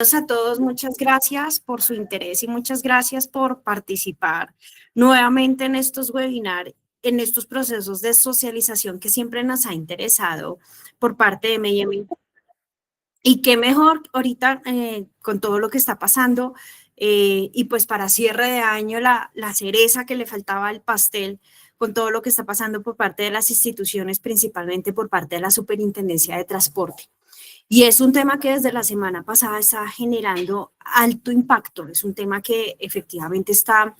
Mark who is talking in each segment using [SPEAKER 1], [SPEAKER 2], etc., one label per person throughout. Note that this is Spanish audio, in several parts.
[SPEAKER 1] A todos, muchas gracias por su interés y muchas gracias por participar nuevamente en estos webinars, en estos procesos de socialización que siempre nos ha interesado por parte de Miami. Y qué mejor ahorita con todo lo que está pasando y pues para cierre de año la cereza que le faltaba al pastel con todo lo que está pasando por parte de las instituciones, principalmente por parte de la Superintendencia de Transporte. Y es un tema que desde la semana pasada está generando alto impacto, es un tema que efectivamente está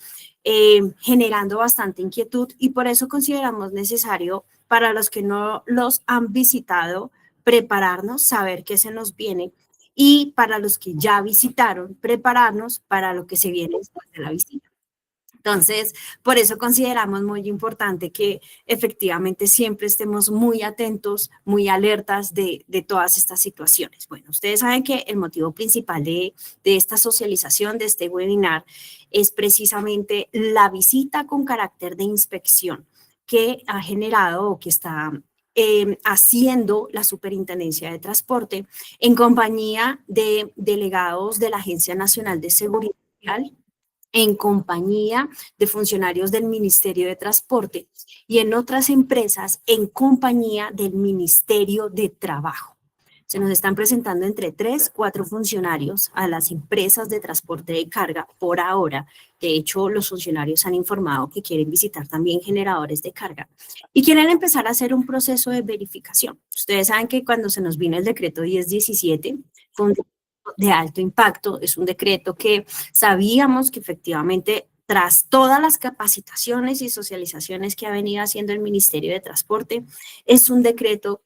[SPEAKER 1] generando bastante inquietud y por eso consideramos necesario para los que no los han visitado prepararnos, saber qué se nos viene y para los que ya visitaron, prepararnos para lo que se viene después de la visita. Entonces, por eso consideramos muy importante que efectivamente siempre estemos muy atentos, muy alertas de todas estas situaciones. Bueno, ustedes saben que el motivo principal de esta socialización, de este webinar, es precisamente la visita con carácter de inspección que ha generado o que está haciendo la Superintendencia de Transporte en compañía de delegados de la Agencia Nacional de Seguridad Vial, en compañía de funcionarios del Ministerio de Transporte y en otras empresas en compañía del Ministerio de Trabajo. Se nos están presentando entre 3, 4 funcionarios a las empresas de transporte de carga por ahora. De hecho, los funcionarios han informado que quieren visitar también generadores de carga y quieren empezar a hacer un proceso de verificación. Ustedes saben que cuando se nos vino el decreto 1017, fue un de alto impacto, es un decreto que sabíamos que efectivamente tras todas las capacitaciones y socializaciones que ha venido haciendo el Ministerio de Transporte, es un decreto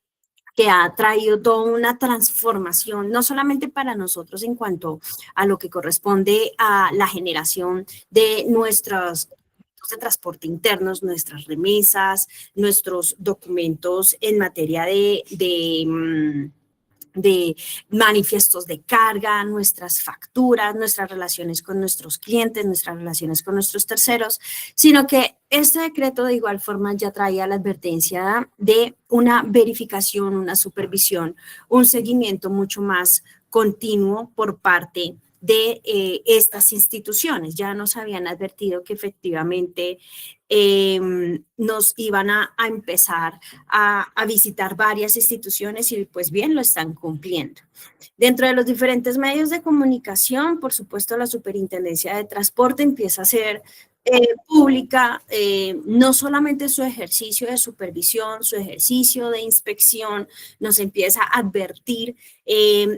[SPEAKER 1] que ha traído toda una transformación, no solamente para nosotros en cuanto a lo que corresponde a la generación de nuestros de transporte internos, nuestras remesas, nuestros documentos en materia de manifiestos de carga, nuestras facturas, nuestras relaciones con nuestros clientes, nuestras relaciones con nuestros terceros, sino que este decreto de igual forma ya traía la advertencia de una verificación, una supervisión, un seguimiento mucho más continuo por parte de estas instituciones. Ya nos habían advertido que efectivamente nos iban a empezar a visitar varias instituciones y pues bien lo están cumpliendo. Dentro de los diferentes medios de comunicación, por supuesto, la Superintendencia de Transporte empieza a ser pública, no solamente su ejercicio de supervisión, su ejercicio de inspección, nos empieza a advertir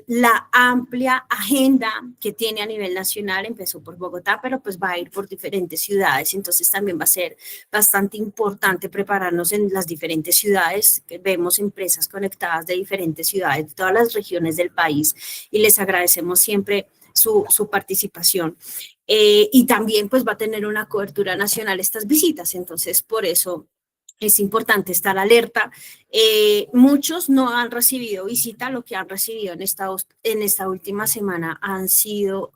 [SPEAKER 1] la amplia agenda que tiene a nivel nacional, empezó por Bogotá, pero pues va a ir por diferentes ciudades, entonces también va a ser bastante importante prepararnos en las diferentes ciudades, que vemos empresas conectadas de diferentes ciudades, de todas las regiones del país, y les agradecemos siempre su participación. Y también pues va a tener una cobertura nacional estas visitas, entonces por eso es importante estar alerta. Muchos no han recibido visita, lo que han recibido en esta última semana han sido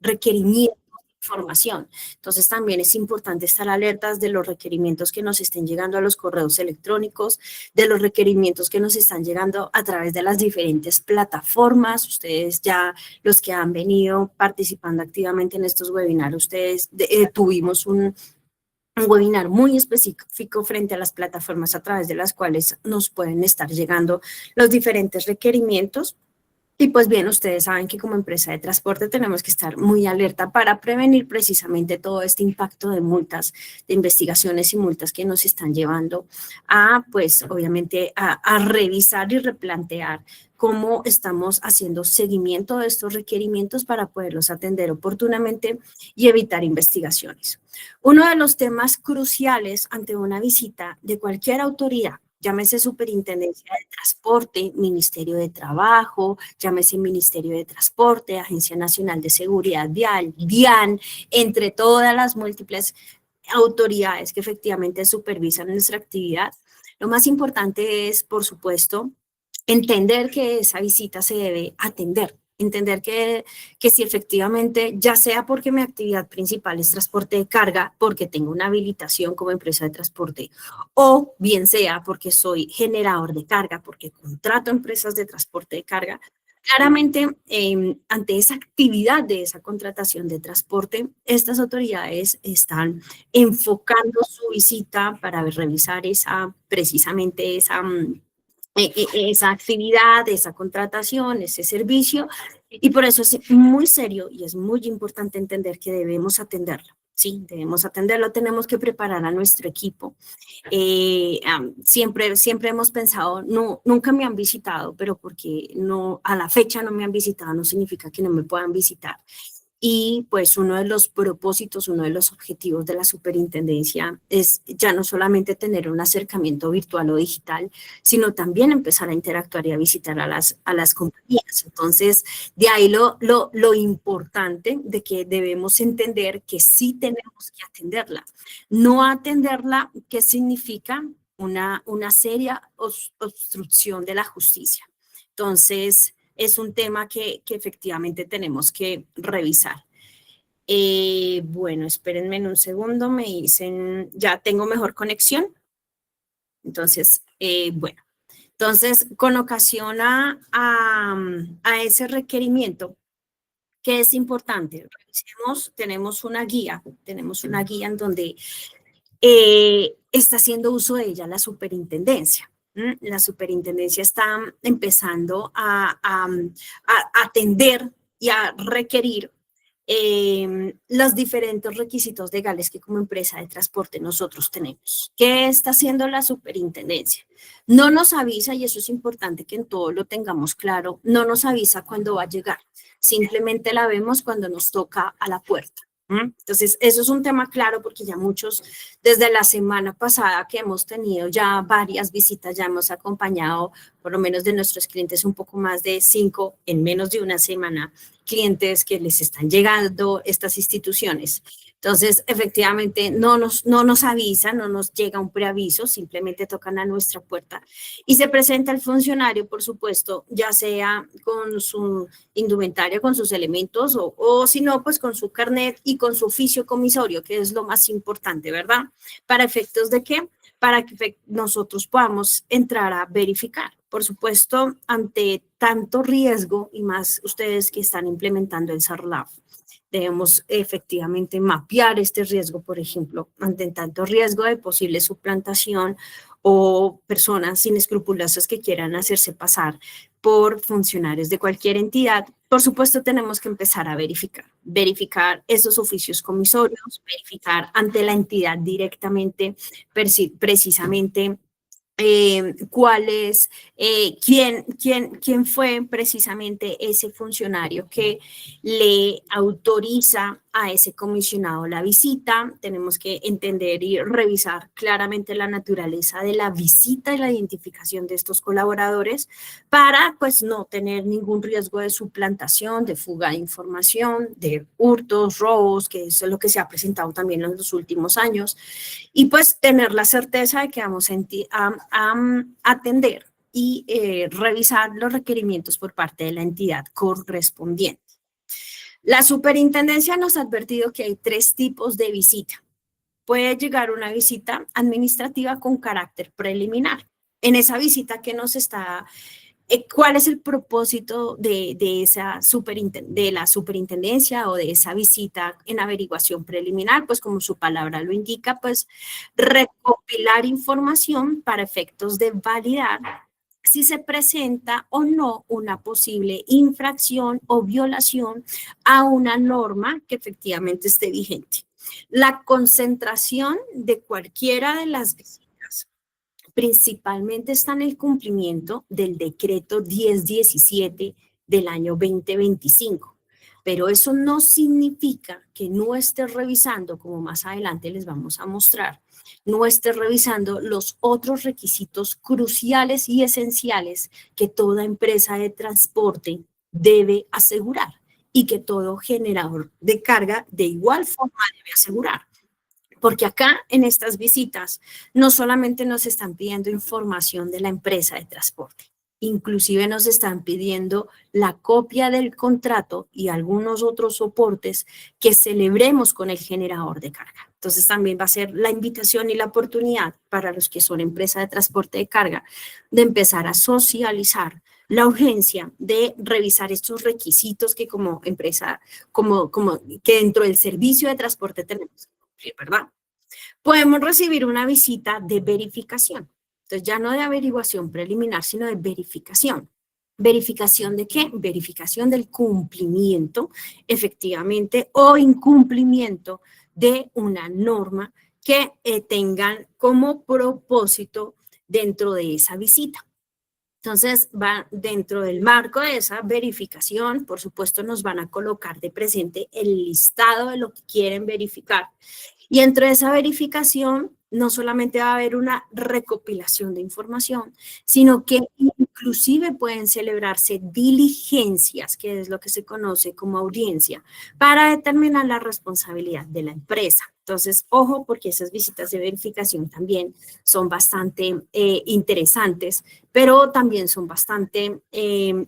[SPEAKER 1] requerimientos de información. Entonces también es importante estar alertas de los requerimientos que nos estén llegando a los correos electrónicos, de los requerimientos que nos están llegando a través de las diferentes plataformas. Ustedes ya, los que han venido participando activamente en estos webinars, ustedes tuvimos un webinar muy específico frente a las plataformas a través de las cuales nos pueden estar llegando los diferentes requerimientos. Y pues bien, ustedes saben que como empresa de transporte tenemos que estar muy alerta para prevenir precisamente todo este impacto de multas, de investigaciones y multas que nos están llevando a, pues obviamente, a revisar y replantear cómo estamos haciendo seguimiento de estos requerimientos para poderlos atender oportunamente y evitar investigaciones. Uno de los temas cruciales ante una visita de cualquier autoridad, llámese Superintendencia de Transporte, Ministerio de Trabajo, llámese Ministerio de Transporte, Agencia Nacional de Seguridad Vial, DIAN, entre todas las múltiples autoridades que efectivamente supervisan nuestra actividad. Lo más importante es, por supuesto, entender que esa visita se debe atender. Entender que si efectivamente, ya sea porque mi actividad principal es transporte de carga, porque tengo una habilitación como empresa de transporte, o bien sea porque soy generador de carga, porque contrato empresas de transporte de carga, Claramente, ante esa actividad de esa contratación de transporte, estas autoridades están enfocando su visita para revisar precisamente esa actividad, esa contratación, ese servicio, y por eso es muy serio y es muy importante entender que debemos atenderlo. Sí, debemos atenderlo, tenemos que preparar a nuestro equipo. Siempre hemos pensado, no, nunca me han visitado, pero porque no, a la fecha no me han visitado, no significa que no me puedan visitar. Y pues uno de los propósitos, uno de los objetivos de la superintendencia es ya no solamente tener un acercamiento virtual o digital, sino también empezar a interactuar y a visitar a las compañías. Entonces, de ahí lo importante de que debemos entender que sí tenemos que atenderla. No atenderla, ¿qué significa? Una seria obstrucción de la justicia. Entonces, es un tema que efectivamente tenemos que revisar. Bueno, espérenme en un segundo, me dicen, ya tengo mejor conexión. Entonces, bueno, entonces con ocasión a ese requerimiento, ¿qué es importante? Revisemos, tenemos una guía en donde está haciendo uso de ella la superintendencia. La superintendencia está empezando a atender y a requerir los diferentes requisitos legales que como empresa de transporte nosotros tenemos. ¿Qué está haciendo la superintendencia? No nos avisa, y eso es importante que en todo lo tengamos claro, no nos avisa cuándo va a llegar, simplemente la vemos cuando nos toca a la puerta. Entonces, eso es un tema claro porque ya muchos, desde la semana pasada que hemos tenido ya varias visitas, ya hemos acompañado por lo menos de nuestros clientes un poco más de 5 en menos de una semana, clientes que les están llegando estas instituciones. Entonces, efectivamente, no nos avisan, no nos llega un preaviso, simplemente tocan a nuestra puerta y se presenta el funcionario, por supuesto, ya sea con su indumentaria, con sus elementos o si no, pues con su carnet y con su oficio comisorio, que es lo más importante, ¿verdad? ¿Para efectos de qué? Para que nosotros podamos entrar a verificar. Por supuesto, ante tanto riesgo y más ustedes que están implementando el SARLAF, debemos efectivamente mapear este riesgo, por ejemplo, ante tanto riesgo de posible suplantación o personas inescrupulosas que quieran hacerse pasar por funcionarios de cualquier entidad. Por supuesto, tenemos que empezar a verificar esos oficios comisorios, verificar ante la entidad directamente, precisamente cuál es, quién fue precisamente ese funcionario que le autoriza a ese comisionado la visita. Tenemos que entender y revisar claramente la naturaleza de la visita y la identificación de estos colaboradores para pues no tener ningún riesgo de suplantación, de fuga de información, de hurtos, robos, que es lo que se ha presentado también en los últimos años, y pues tener la certeza de que vamos a atender y revisar los requerimientos por parte de la entidad correspondiente. La superintendencia nos ha advertido que hay 3 tipos de visita. Puede llegar una visita administrativa con carácter preliminar. En esa visita que nos está, ¿cuál es el propósito de la superintendencia o de esa visita en averiguación preliminar? Pues como su palabra lo indica, pues recopilar información para efectos de validar si se presenta o no una posible infracción o violación a una norma que efectivamente esté vigente. La concentración de cualquiera de las visitas principalmente está en el cumplimiento del decreto 1017 del año 2025. Pero eso no significa que no esté revisando, como más adelante les vamos a mostrar, no esté revisando los otros requisitos cruciales y esenciales que toda empresa de transporte debe asegurar y que todo generador de carga de igual forma debe asegurar. Porque acá en estas visitas no solamente nos están pidiendo información de la empresa de transporte, inclusive nos están pidiendo la copia del contrato y algunos otros soportes que celebremos con el generador de carga. Entonces también va a ser la invitación y la oportunidad para los que son empresa de transporte de carga de empezar a socializar la urgencia de revisar estos requisitos que como empresa, como que dentro del servicio de transporte tenemos que cumplir, ¿verdad? Podemos recibir una visita de verificación. Entonces, ya no de averiguación preliminar, sino de verificación. ¿Verificación de qué? Verificación del cumplimiento, efectivamente, o incumplimiento de una norma que tengan como propósito dentro de esa visita. Entonces, va dentro del marco de esa verificación, por supuesto, nos van a colocar de presente el listado de lo que quieren verificar. Y dentro de esa verificación, no solamente va a haber una recopilación de información, sino que inclusive pueden celebrarse diligencias, que es lo que se conoce como audiencia, para determinar la responsabilidad de la empresa. Entonces, ojo, porque esas visitas de verificación también son bastante interesantes, pero también son bastante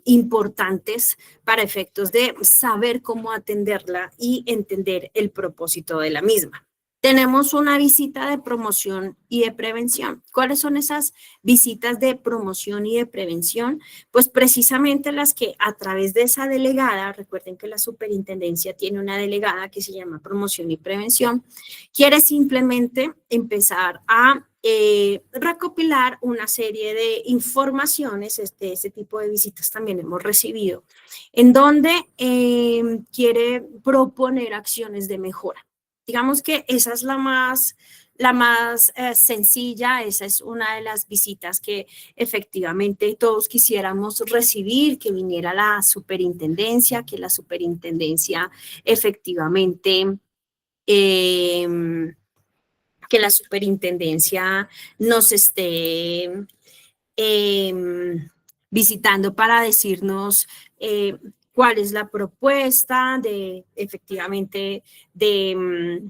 [SPEAKER 1] importantes para efectos de saber cómo atenderla y entender el propósito de la misma. Tenemos una visita de promoción y de prevención. ¿Cuáles son esas visitas de promoción y de prevención? Pues precisamente las que a través de esa delegada, recuerden que la superintendencia tiene una delegada que se llama promoción y prevención, quiere simplemente empezar a recopilar una serie de informaciones, este tipo de visitas también hemos recibido, en donde quiere proponer acciones de mejora. Digamos que esa es la más sencilla, esa es una de las visitas que efectivamente todos quisiéramos recibir, que viniera la superintendencia, que la superintendencia efectivamente que la superintendencia nos esté visitando para decirnos cuál es la propuesta de efectivamente de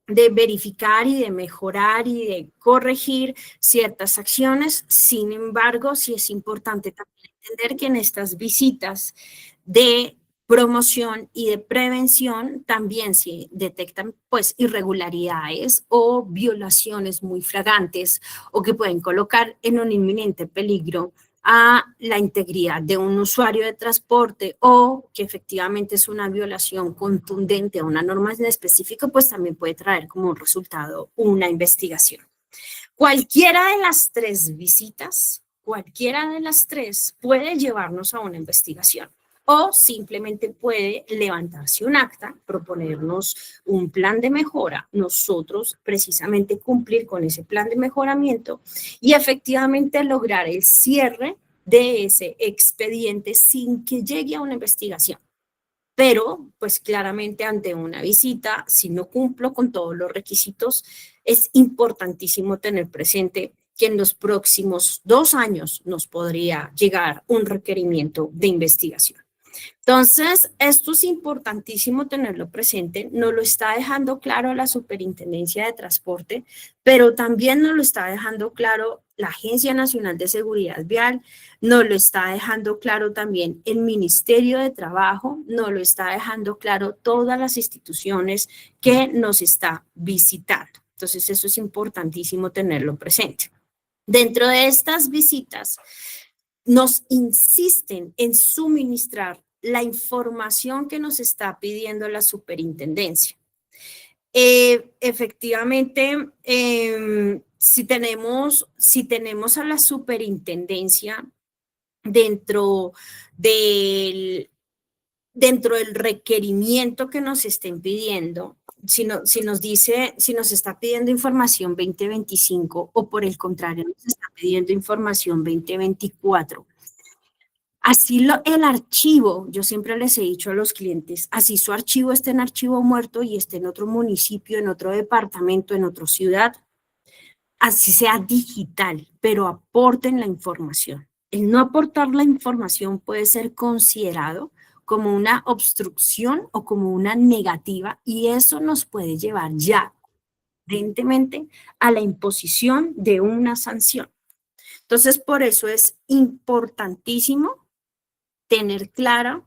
[SPEAKER 1] verificar y de mejorar y de corregir ciertas acciones. Sin embargo, sí es importante también entender que en estas visitas de promoción y de prevención también se detectan pues irregularidades o violaciones muy flagrantes o que pueden colocar en un inminente peligro a la integridad de un usuario de transporte o que efectivamente es una violación contundente a una norma en específico, pues también puede traer como resultado una investigación. Cualquiera de las tres visitas, cualquiera de las tres puede llevarnos a una investigación o simplemente puede levantarse un acta, proponernos un plan de mejora, nosotros precisamente cumplir con ese plan de mejoramiento y efectivamente lograr el cierre de ese expediente sin que llegue a una investigación. Pero, pues claramente ante una visita, si no cumplo con todos los requisitos, es importantísimo tener presente que en los próximos 2 años nos podría llegar un requerimiento de investigación. Entonces, esto es importantísimo tenerlo presente, nos lo está dejando claro la Superintendencia de Transporte, pero también nos lo está dejando claro la Agencia Nacional de Seguridad Vial, nos lo está dejando claro también el Ministerio de Trabajo, nos lo está dejando claro todas las instituciones que nos está visitando. Entonces, eso es importantísimo tenerlo presente. Dentro de estas visitas, nos insisten en suministrar la información que nos está pidiendo la superintendencia. Efectivamente, si tenemos a la superintendencia dentro del, dentro del requerimiento que nos estén pidiendo, si nos está pidiendo información 2025 o por el contrario nos está pidiendo información 2024, así el archivo, yo siempre les he dicho a los clientes, así su archivo esté en archivo muerto y esté en otro municipio, en otro departamento, en otra ciudad, así sea digital, pero aporten la información. El no aportar la información puede ser considerado como una obstrucción o como una negativa y eso nos puede llevar ya, evidentemente, a la imposición de una sanción. Entonces, por eso es importantísimo tener clara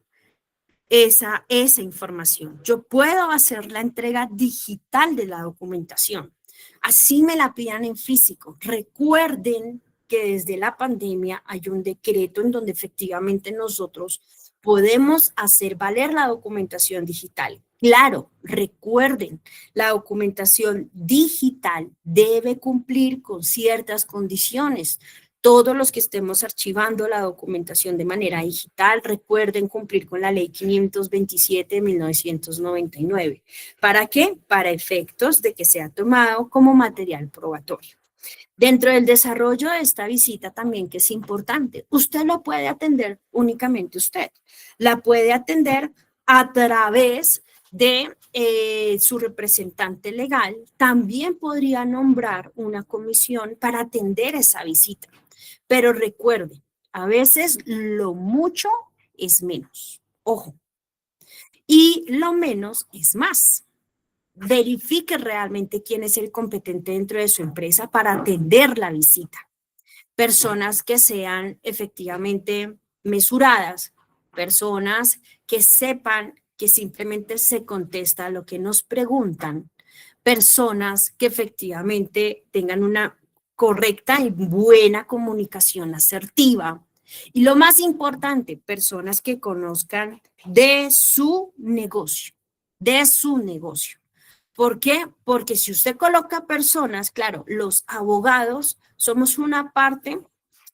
[SPEAKER 1] esa información. Yo puedo hacer la entrega digital de la documentación. Así me la pidan en físico. Recuerden que desde la pandemia hay un decreto en donde efectivamente nosotros podemos hacer valer la documentación digital. Claro, recuerden, la documentación digital debe cumplir con ciertas condiciones. Todos los que estemos archivando la documentación de manera digital, recuerden cumplir con la ley 527 de 1999. ¿Para qué? Para efectos de que sea tomado como material probatorio. Dentro del desarrollo de esta visita también, que es importante, usted lo puede atender únicamente usted. La puede atender a través de su representante legal. También podría nombrar una comisión para atender esa visita. Pero recuerde, a veces lo mucho es menos. Ojo. Y lo menos es más. Verifique realmente quién es el competente dentro de su empresa para atender la visita. Personas que sean efectivamente mesuradas, personas que sepan que simplemente se contesta lo que nos preguntan, personas que efectivamente tengan una correcta y buena comunicación asertiva. Y lo más importante, personas que conozcan de su negocio, de su negocio. ¿Por qué? Porque si usted coloca personas, claro, los abogados somos una parte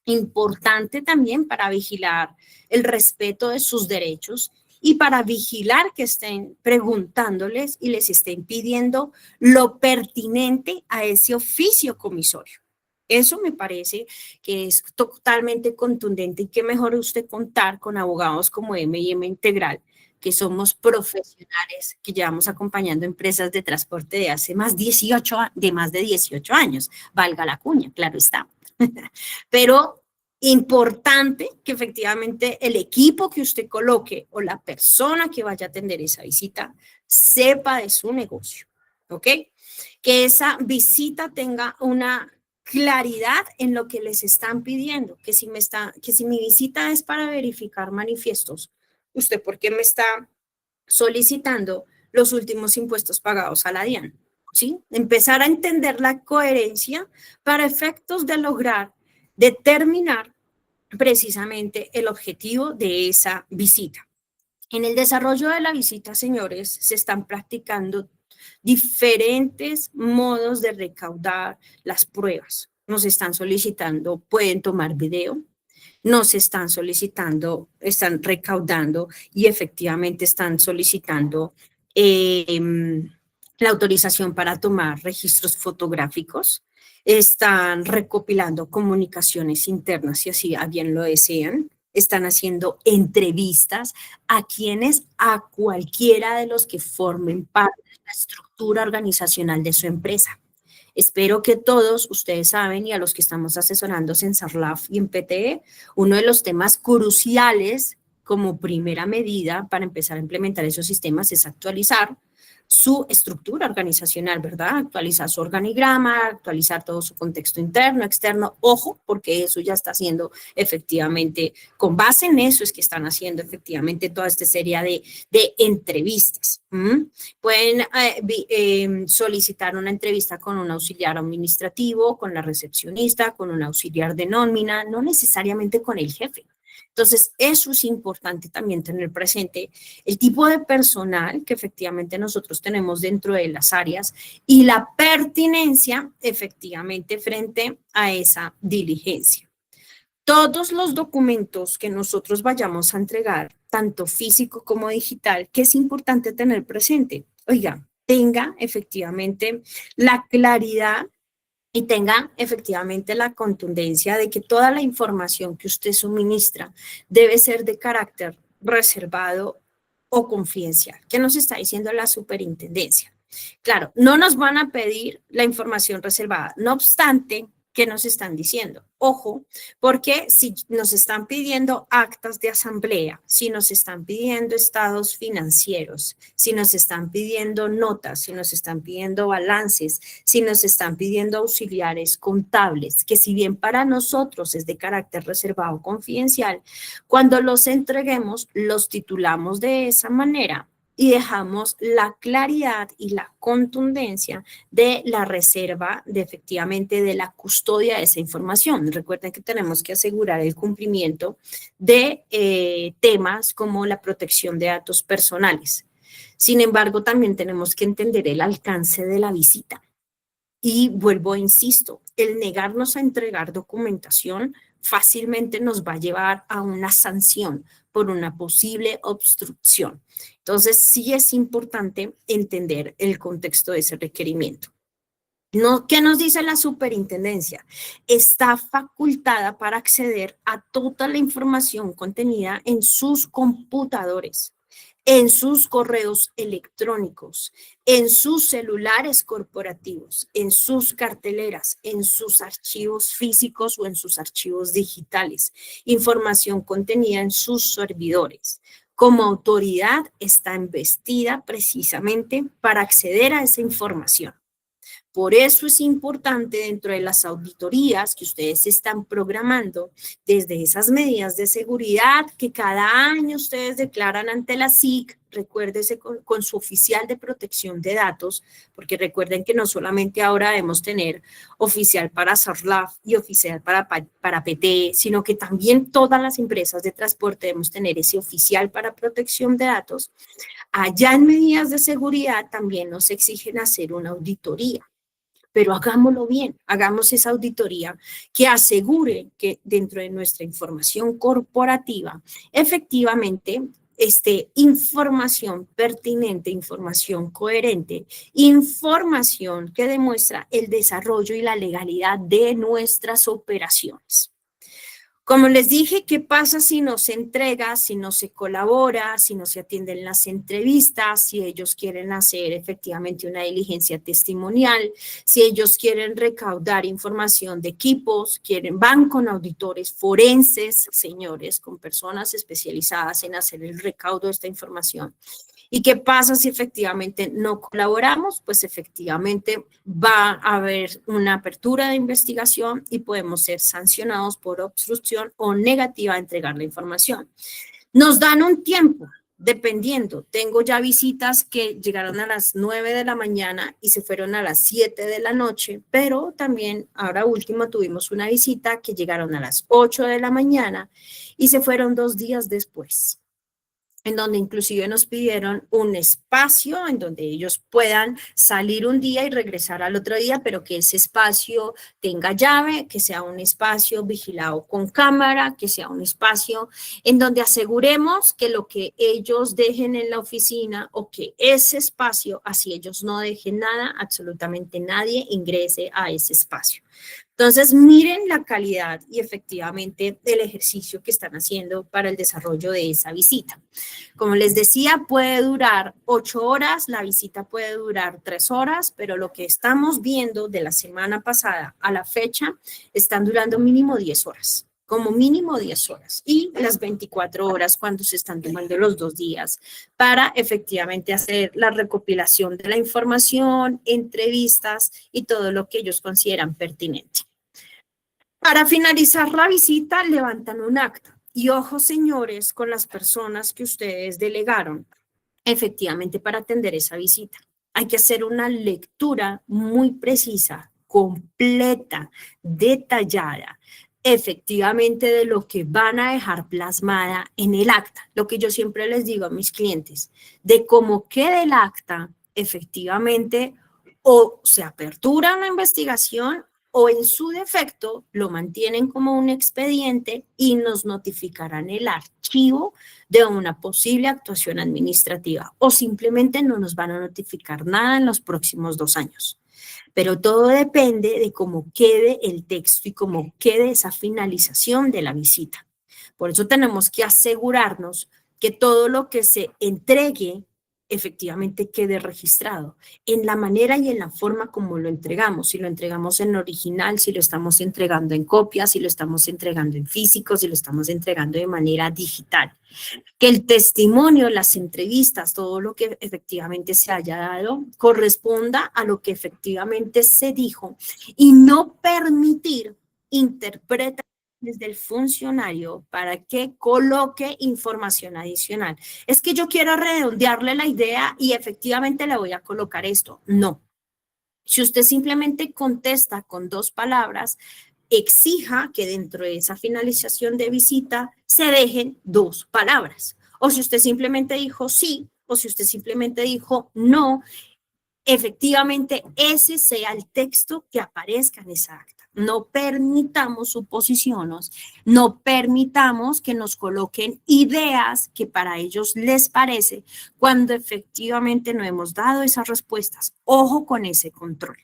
[SPEAKER 1] importante también para vigilar el respeto de sus derechos y para vigilar que estén preguntándoles y les estén pidiendo lo pertinente a ese oficio comisorio. Eso me parece que es totalmente contundente y qué mejor usted contar con abogados como M&M Integral, que somos profesionales que llevamos acompañando empresas de transporte de hace más de 18 años, valga la cuña, claro está. Pero importante que efectivamente el equipo que usted coloque o la persona que vaya a atender esa visita sepa de su negocio, ¿ok? Que esa visita tenga una claridad en lo que les están pidiendo, que si mi visita es para verificar manifiestos, ¿usted por qué me está solicitando los últimos impuestos pagados a la DIAN? ¿Sí? Empezar a entender la coherencia para efectos de lograr determinar precisamente el objetivo de esa visita. En el desarrollo de la visita, señores, se están practicando diferentes modos de recaudar las pruebas. Nos están solicitando, pueden tomar video, nos están solicitando, están recaudando y efectivamente están solicitando la autorización para tomar registros fotográficos, están recopilando comunicaciones internas si así a bien lo desean, están haciendo entrevistas a quienes, a cualquiera de los que formen parte de la estructura organizacional de su empresa. Espero que todos ustedes saben y a los que estamos asesorándose en SARLAF y en PTE, uno de los temas cruciales como primera medida para empezar a implementar esos sistemas es actualizar su estructura organizacional, ¿verdad? Actualizar su organigrama, actualizar todo su contexto interno, externo. Ojo, porque eso ya está haciendo efectivamente, con base en eso es que están haciendo efectivamente toda esta serie de entrevistas. Pueden solicitar una entrevista con un auxiliar administrativo, con la recepcionista, con un auxiliar de nómina, no necesariamente con el jefe. Entonces, eso es importante también tener presente, el tipo de personal que efectivamente nosotros tenemos dentro de las áreas y la pertinencia efectivamente frente a esa diligencia. Todos los documentos que nosotros vayamos a entregar, tanto físico como digital, que es importante tener presente. Oiga, tenga efectivamente la claridad y tenga efectivamente la contundencia de que toda la información que usted suministra debe ser de carácter reservado o confidencial. ¿Qué nos está diciendo la superintendencia? Claro, no nos van a pedir la información reservada. No obstante, ¿qué nos están diciendo? Ojo, porque si nos están pidiendo actas de asamblea, si nos están pidiendo estados financieros, si nos están pidiendo notas, si nos están pidiendo balances, si nos están pidiendo auxiliares contables, que si bien para nosotros es de carácter reservado confidencial, cuando los entreguemos, los titulamos de esa manera y dejamos la claridad y la contundencia de la reserva, de efectivamente de la custodia de esa información. Recuerden que tenemos que asegurar el cumplimiento de temas como la protección de datos personales. Sin embargo, también tenemos que entender el alcance de la visita. Y vuelvo, insisto, el negarnos a entregar documentación fácilmente nos va a llevar a una sanción por una posible obstrucción. Entonces, sí es importante entender el contexto de ese requerimiento. No, ¿qué nos dice la superintendencia? Está facultada para acceder a toda la información contenida en sus computadores, en sus correos electrónicos, en sus celulares corporativos, en sus carteleras, en sus archivos físicos o en sus archivos digitales, información contenida en sus servidores. Como autoridad está investida precisamente para acceder a esa información. Por eso es importante dentro de las auditorías que ustedes están programando, desde esas medidas de seguridad que cada año ustedes declaran ante la SIC, recuérdese con su oficial de protección de datos, porque recuerden que no solamente ahora debemos tener oficial para SARLAF y oficial para PT, sino que también todas las empresas de transporte debemos tener ese oficial para protección de datos. Allá en medidas de seguridad también nos exigen hacer una auditoría, pero hagámoslo bien, hagamos esa auditoría que asegure que dentro de nuestra información corporativa, efectivamente, información pertinente, información coherente, información que demuestra el desarrollo y la legalidad de nuestras operaciones. Como les dije, ¿qué pasa si no se entrega, si no se colabora, si no se atienden las entrevistas, si ellos quieren hacer efectivamente una diligencia testimonial, si ellos quieren recaudar información de equipos, van con auditores forenses, señores, con personas especializadas en hacer el recaudo de esta información? ¿Y qué pasa si efectivamente no colaboramos? Pues efectivamente va a haber una apertura de investigación y podemos ser sancionados por obstrucción o negativa a entregar la información. Nos dan un tiempo, dependiendo. Tengo ya visitas que llegaron a las 9 de la mañana y se fueron a las 7 de la noche, pero también ahora último tuvimos una visita que llegaron a las 8 de la mañana y se fueron 2 días después, en donde inclusive nos pidieron un espacio en donde ellos puedan salir un día y regresar al otro día, pero que ese espacio tenga llave, que sea un espacio vigilado con cámara, que sea un espacio en donde aseguremos que lo que ellos dejen en la oficina o que ese espacio, así ellos no dejen nada, absolutamente nadie ingrese a ese espacio. Entonces, miren la calidad y efectivamente el ejercicio que están haciendo para el desarrollo de esa visita. Como les decía, puede durar 8 horas, la visita puede durar 3 horas, pero lo que estamos viendo de la semana pasada a la fecha están durando mínimo 10 horas. Como mínimo 10 horas y las 24 horas cuando se están tomando los 2 días para efectivamente hacer la recopilación de la información, entrevistas y todo lo que ellos consideran pertinente. Para finalizar la visita, levantan un acta. Y ojo, señores, con las personas que ustedes delegaron efectivamente para atender esa visita. Hay que hacer una lectura muy precisa, completa, detallada, efectivamente de lo que van a dejar plasmada en el acta. Lo que yo siempre les digo a mis clientes, de cómo quede el acta, efectivamente, o se apertura una investigación o en su defecto lo mantienen como un expediente y nos notificarán el archivo de una posible actuación administrativa o simplemente no nos van a notificar nada en los próximos 2 años. Pero todo depende de cómo quede el texto y cómo quede esa finalización de la visita. Por eso tenemos que asegurarnos que todo lo que se entregue efectivamente quede registrado en la manera y en la forma como lo entregamos, si lo entregamos en original, si lo estamos entregando en copia, si lo estamos entregando en físico, si lo estamos entregando de manera digital. Que el testimonio, las entrevistas, todo lo que efectivamente se haya dado corresponda a lo que efectivamente se dijo y no permitir interpretaciones órdenes del funcionario para que coloque información adicional. Es que yo quiero redondearle la idea y efectivamente le voy a colocar esto. No. Si usted simplemente contesta con 2 palabras, exija que dentro de esa finalización de visita se dejen 2 palabras. O si usted simplemente dijo sí, o si usted simplemente dijo no, efectivamente ese sea el texto que aparezca en esa acta. No permitamos suposiciones, no permitamos que nos coloquen ideas que para ellos les parece cuando efectivamente no hemos dado esas respuestas. Ojo con ese control.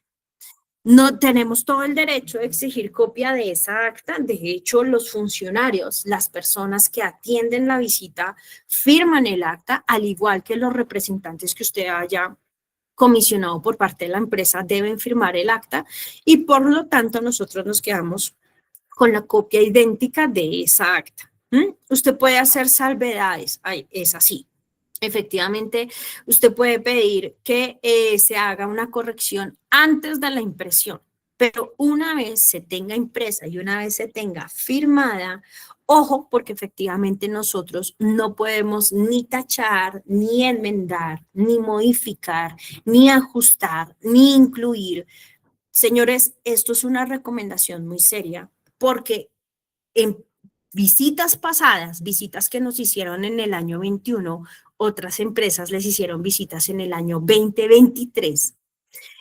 [SPEAKER 1] No tenemos todo el derecho de exigir copia de esa acta. De hecho, los funcionarios, las personas que atienden la visita, firman el acta, al igual que los representantes que usted haya comisionado por parte de la empresa deben firmar el acta y por lo tanto nosotros nos quedamos con la copia idéntica de esa acta. Usted puede hacer salvedades, es así. Efectivamente, usted puede pedir que se haga una corrección antes de la impresión, pero una vez se tenga impresa y una vez se tenga firmada, ojo, porque efectivamente nosotros no podemos ni tachar, ni enmendar, ni modificar, ni ajustar, ni incluir. Señores, esto es una recomendación muy seria porque en visitas pasadas, visitas que nos hicieron en el año 21, otras empresas les hicieron visitas en el año 2023.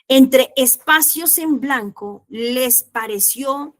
[SPEAKER 1] Entre espacios en blanco les pareció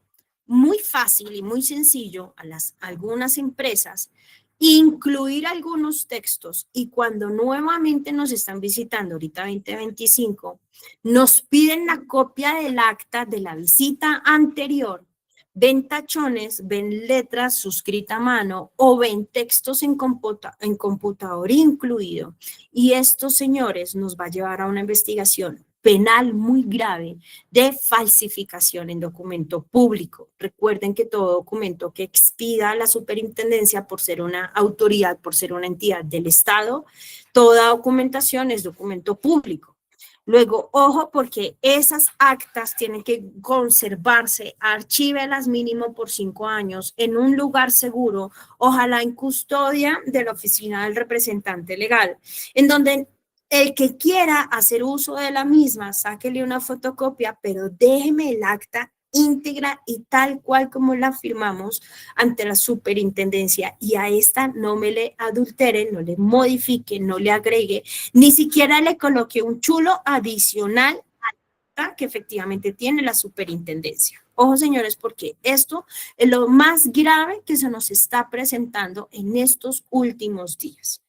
[SPEAKER 1] muy fácil y muy sencillo a algunas empresas incluir algunos textos y cuando nuevamente nos están visitando ahorita 2025, nos piden la copia del acta de la visita anterior, ven tachones, ven letras suscritas a mano o ven textos en computador incluido. Y esto, señores, nos va a llevar a una investigación penal muy grave de falsificación en documento público. Recuerden que todo documento que expida la superintendencia por ser una autoridad, por ser una entidad del Estado, toda documentación es documento público. Luego, ojo, porque esas actas tienen que conservarse, archívelas mínimo por 5 años en un lugar seguro, ojalá en custodia de la oficina del representante legal, en donde el que quiera hacer uso de la misma, sáquele una fotocopia, pero déjeme el acta íntegra y tal cual como la firmamos ante la superintendencia y a esta no me le adultere, no le modifique, no le agregue, ni siquiera le coloque un chulo adicional que efectivamente tiene la superintendencia. Ojo, señores, porque esto es lo más grave que se nos está presentando en estos últimos días.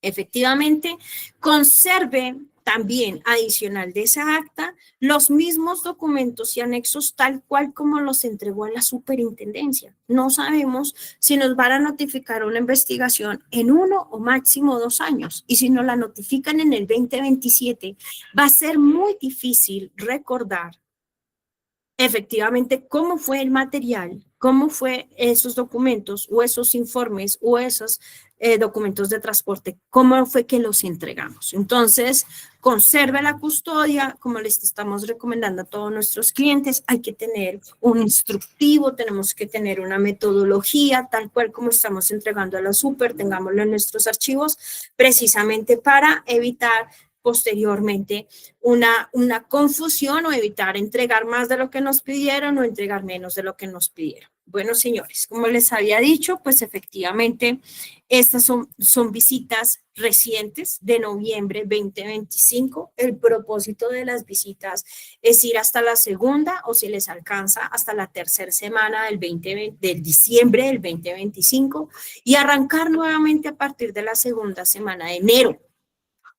[SPEAKER 1] Efectivamente, conserve también adicional de esa acta los mismos documentos y anexos tal cual como los entregó a la superintendencia. No sabemos si nos van a notificar una investigación en 1 o máximo 2 años y si nos la notifican en el 2027 va a ser muy difícil recordar efectivamente cómo fue el material, cómo fue esos documentos o esos informes o esos documentos de transporte, cómo fue que los entregamos. Entonces, conserve la custodia, como les estamos recomendando a todos nuestros clientes, hay que tener un instructivo, tenemos que tener una metodología, tal cual como estamos entregando a la super, tengámoslo en nuestros archivos, precisamente para evitar posteriormente una confusión o evitar entregar más de lo que nos pidieron o entregar menos de lo que nos pidieron. Bueno, señores, como les había dicho, pues efectivamente estas son visitas recientes de noviembre 2025. El propósito de las visitas es ir hasta la segunda o si les alcanza hasta la tercera semana del diciembre del 2025 y arrancar nuevamente a partir de la segunda semana de enero.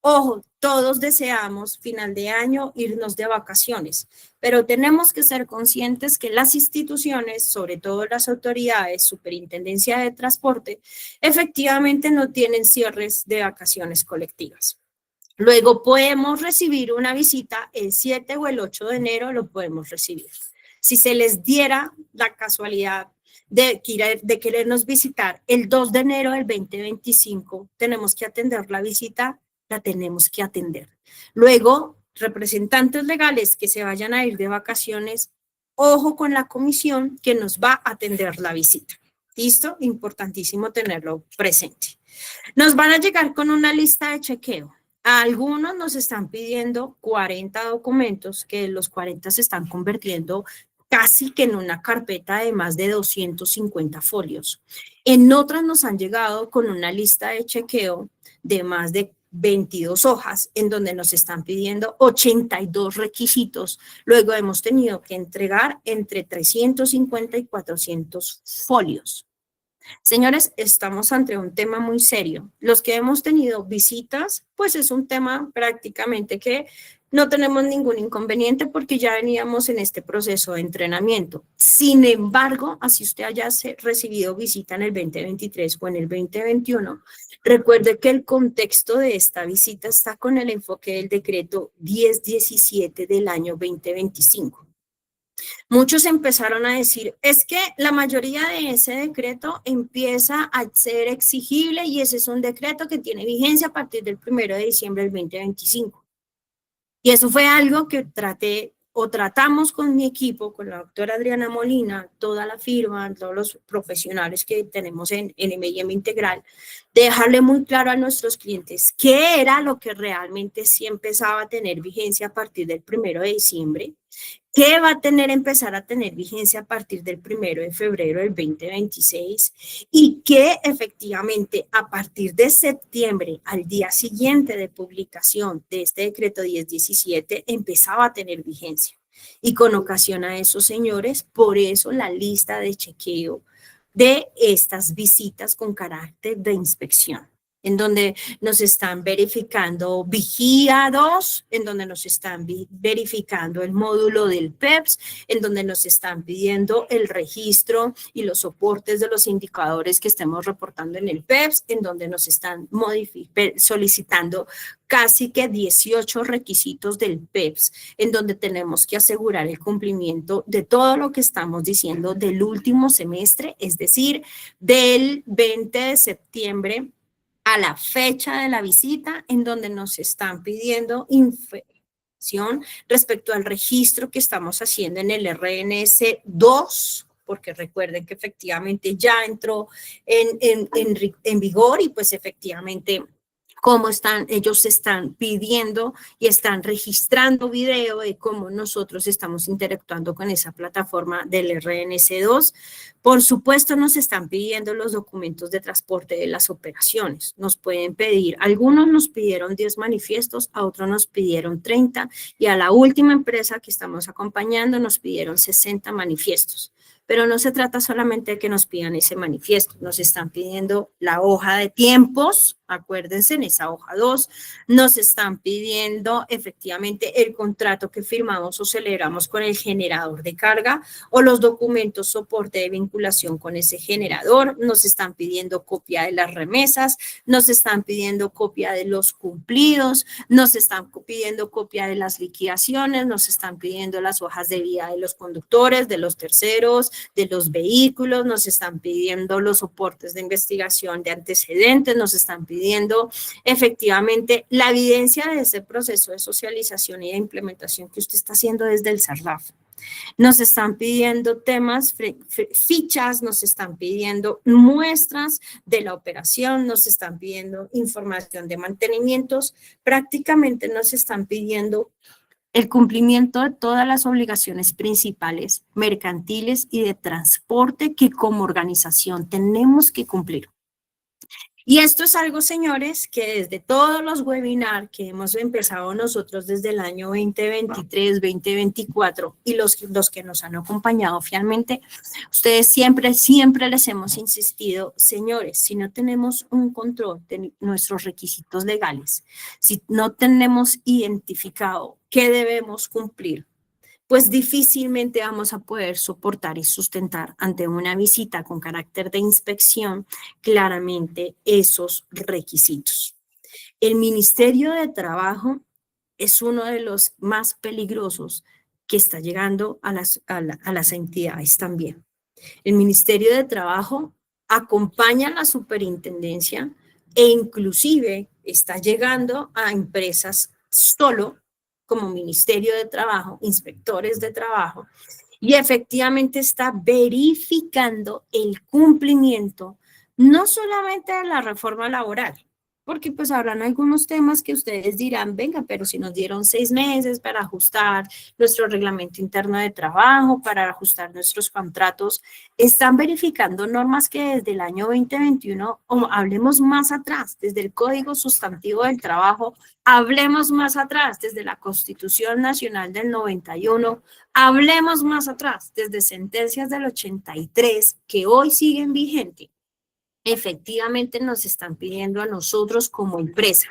[SPEAKER 1] Ojo, todos deseamos final de año irnos de vacaciones, pero tenemos que ser conscientes que las instituciones, sobre todo las autoridades, superintendencia de transporte, efectivamente no tienen cierres de vacaciones colectivas. Luego podemos recibir una visita el 7 o el 8 de enero, lo podemos recibir. Si se les diera la casualidad de querernos visitar el 2 de enero del 2025, tenemos que atender la visita, la tenemos que atender. Luego, representantes legales que se vayan a ir de vacaciones, ojo con la comisión que nos va a atender la visita. ¿Listo? Importantísimo tenerlo presente. Nos van a llegar con una lista de chequeo. A algunos nos están pidiendo 40 documentos, que los 40 se están convirtiendo casi que en una carpeta de más de 250 folios. En otras nos han llegado con una lista de chequeo de más de 22 hojas, en donde nos están pidiendo 82 requisitos. Luego hemos tenido que entregar entre 350 y 400 folios. Señores, estamos ante un tema muy serio. Los que hemos tenido visitas, pues es un tema prácticamente que no tenemos ningún inconveniente porque ya veníamos en este proceso de entrenamiento. Sin embargo, así usted haya recibido visita en el 2023 o en el 2021, recuerde que el contexto de esta visita está con el enfoque del decreto 1017 del año 2025. Muchos empezaron a decir, es que la mayoría de ese decreto empieza a ser exigible y ese es un decreto que tiene vigencia a partir del 1 de diciembre del 2025. Y eso fue algo que tratamos con mi equipo, con la doctora Adriana Molina, toda la firma, todos los profesionales que tenemos en M&M Integral, de dejarle muy claro a nuestros clientes qué era lo que realmente sí empezaba a tener vigencia a partir del 1 de diciembre, qué va a empezar a tener vigencia a partir del 1 de febrero del 2026 y que efectivamente a partir de septiembre, al día siguiente de publicación de este decreto 1017, empezaba a tener vigencia. Y con ocasión a esos señores, por eso la lista de chequeo de estas visitas con carácter de inspección, en donde nos están verificando Vigía 2, en donde nos están verificando el módulo del PEPS, en donde nos están pidiendo el registro y los soportes de los indicadores que estemos reportando en el PEPS, en donde nos están solicitando casi que 18 requisitos del PEPS, en donde tenemos que asegurar el cumplimiento de todo lo que estamos diciendo del último semestre, es decir, del 20 de septiembre a la fecha de la visita, en donde nos están pidiendo información respecto al registro que estamos haciendo en el RNS 2, porque recuerden que efectivamente ya entró en vigor y pues efectivamente cómo ellos están pidiendo y están registrando video de cómo nosotros estamos interactuando con esa plataforma del RNS2. Por supuesto, nos están pidiendo los documentos de transporte de las operaciones. Nos pueden pedir, algunos nos pidieron 10 manifiestos, a otros nos pidieron 30 y a la última empresa que estamos acompañando nos pidieron 60 manifiestos. Pero no se trata solamente de que nos pidan ese manifiesto, nos están pidiendo la hoja de tiempos, acuérdense, en esa hoja 2, nos están pidiendo efectivamente el contrato que firmamos o celebramos con el generador de carga o los documentos soporte de vinculación con ese generador, nos están pidiendo copia de las remesas, nos están pidiendo copia de los cumplidos, nos están pidiendo copia de las liquidaciones, nos están pidiendo las hojas de vida de los conductores, de los terceros, de los vehículos, nos están pidiendo los soportes de investigación de antecedentes, nos están pidiendo efectivamente la evidencia de ese proceso de socialización y de implementación que usted está haciendo desde el CERLAF. Nos están pidiendo temas, fichas, nos están pidiendo muestras de la operación, nos están pidiendo información de mantenimientos, prácticamente nos están pidiendo el cumplimiento de todas las obligaciones principales, mercantiles y de transporte que como organización tenemos que cumplir. Y esto es algo, señores, que desde todos los webinars que hemos empezado nosotros desde el año 2023, 2024 y los que nos han acompañado fielmente, ustedes siempre les hemos insistido, señores, si no tenemos un control de nuestros requisitos legales, si no tenemos identificado qué debemos cumplir, pues difícilmente vamos a poder soportar y sustentar ante una visita con carácter de inspección claramente esos requisitos. El Ministerio de Trabajo es uno de los más peligrosos que está llegando a las entidades también. El Ministerio de Trabajo acompaña a la superintendencia e inclusive está llegando a empresas solo como Ministerio de Trabajo, inspectores de trabajo, y efectivamente está verificando el cumplimiento no solamente de la reforma laboral, porque pues habrán algunos temas que ustedes dirán, venga, pero si nos dieron 6 meses para ajustar nuestro reglamento interno de trabajo, para ajustar nuestros contratos, están verificando normas que desde el año 2021, o hablemos más atrás, desde el Código Sustantivo del Trabajo, hablemos más atrás, desde la Constitución Nacional del 91, hablemos más atrás, desde sentencias del 83, que hoy siguen vigentes. Efectivamente nos están pidiendo a nosotros como empresa.